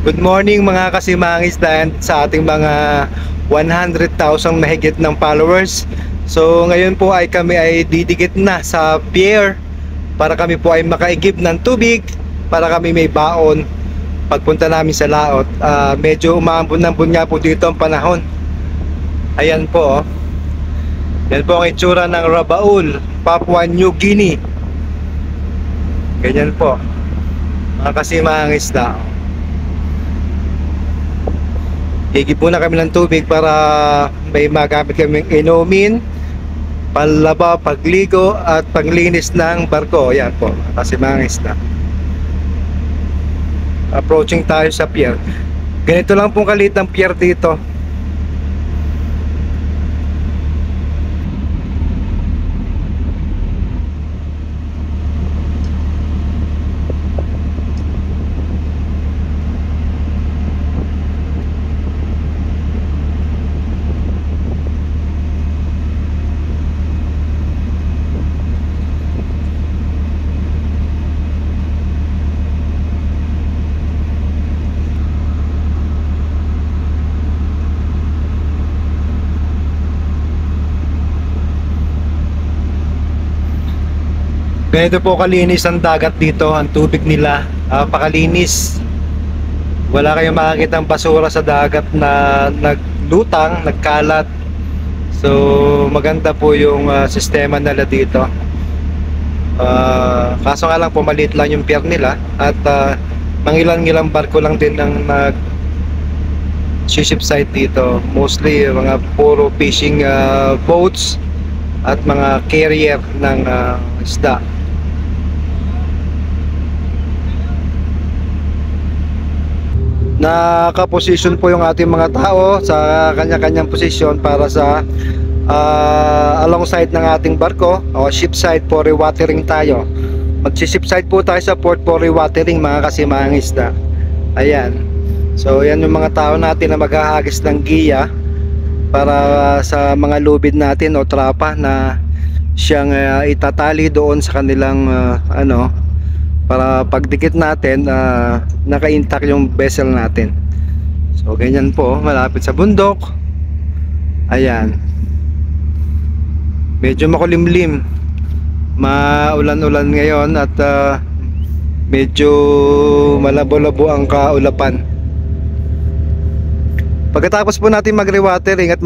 Good morning mga kasimangis sa ating mga 100,000 mahigit ng followers. So ngayon po ay kami ay didikit na sa pier para kami po ay makaigib ng tubig, para kami may baon pagpunta namin sa laot. Medyo umambon-ambon nga po dito ang panahon. Ayan po, oh. Yan po ang itsura ng Rabaul, Papua New Guinea. Ganyan po mga kasimangis na. Higip muna kami ng tubig para may magamit kaming inumin, panlaba, pagligo at paglinis ng barko. Yan po, kasi mga isda. Approaching tayo sa pier. Ganito lang pong kaliit ng pier dito. Ganito po kalinis ang dagat dito, ang tubig nila, pakalinis. Wala kayong makakita ng basura sa dagat na naglutang, nagkalat. So maganda po yung sistema nila dito. Kaso nga lang po maliit lang yung pier nila at mangilang-ilang barko lang din ang ship site dito. Mostly mga puro fishing boats at mga carrier ng isda. Nakaposisyon po yung ating mga tao sa kanya-kanyang posisyon para sa alongside ng ating barko o ship side for rewatering tayo. Magsi-ship side po tayo sa port for rewatering mga kasimangis na. Ayan. So yan yung mga tao natin na maghahagis ng giya para sa mga lubid natin o trapa na siyang itatali doon sa kanilang para pagdikit natin naka-intact yung vessel natin. So ganyan po, malapit sa bundok. Ayan, medyo makulimlim, maulan-ulan ngayon at medyo malabo-labo ang kaulapan. Pagkatapos po natin mag-rewatering at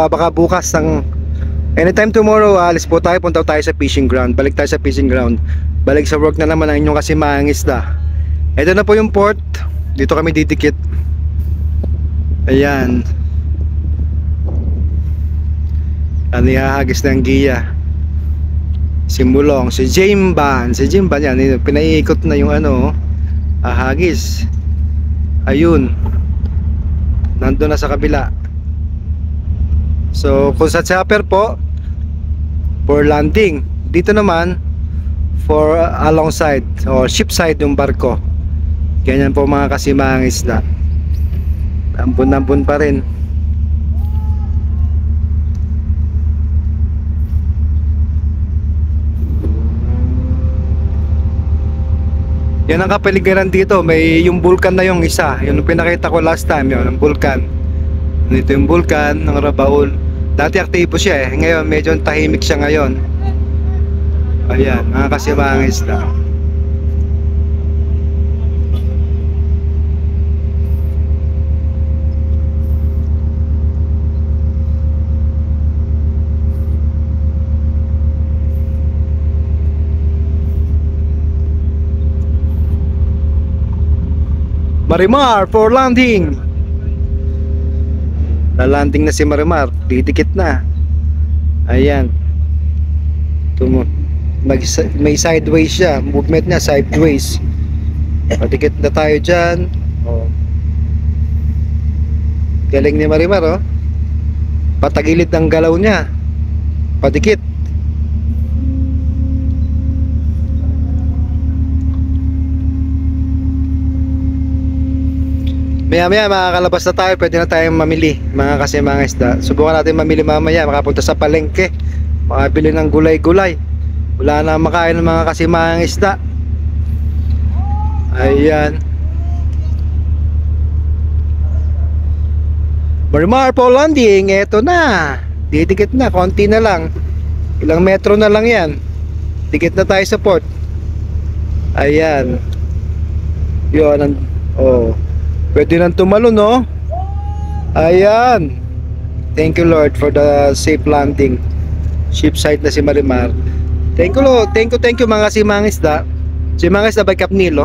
baka bukas anytime tomorrow, alis po tayo, punta tayo sa fishing ground. Balik tayo sa fishing ground. Balik sa work na naman ang inyong kasimangis na. Ito na po yung port. Dito kami didikit. Ayan. Ano ihahagis ng giya. Si Mulong, si Jimban. Si Jimban yan, pinaiikot na yung hagis. Ayun. Nandun na sa kabila. So kung sa chopper po for landing, dito naman for alongside or ship side yung barko. Ganyan po mga kasimangis na. Ambon-ambon pa rin. Yan ang kapaligiran dito. May yung vulkan na yung isa. Yun yung pinakita ko last time, yun ang vulkan. Dito yung vulkan ng Rabaul. Dati aktibo siya ngayon medyo tahimik siya ngayon. Ayan, mga kasimangis na. Marimar for landing. Lalanding na si Marimar, didikit na. Ayan. May sideways siya, movement niya sideways. Padikit na tayo dyan. Galing ni Marimar, oh. Patagilid ang galaw niya. Padikit. Maya-maya makakalabas na tayo, pwede na tayong mamili mga kasimangis na. Subukan natin mamili mamaya, makapunta sa palengke, makabili ng gulay-gulay. Wala na makain ng mga kasimangis na. Ayan. Marimar po landing, eto na. Didikit na, konti na lang. Ilang metro na lang yan. Dikit na tayo sa port. Ayan. Yun, oh. Pwede nang tumalo, no? Ayan. Thank you Lord for the safe landing. Ship site na si Marimar. Thank you Lord. Thank you mga simangisda. Simangisda by Capnilo.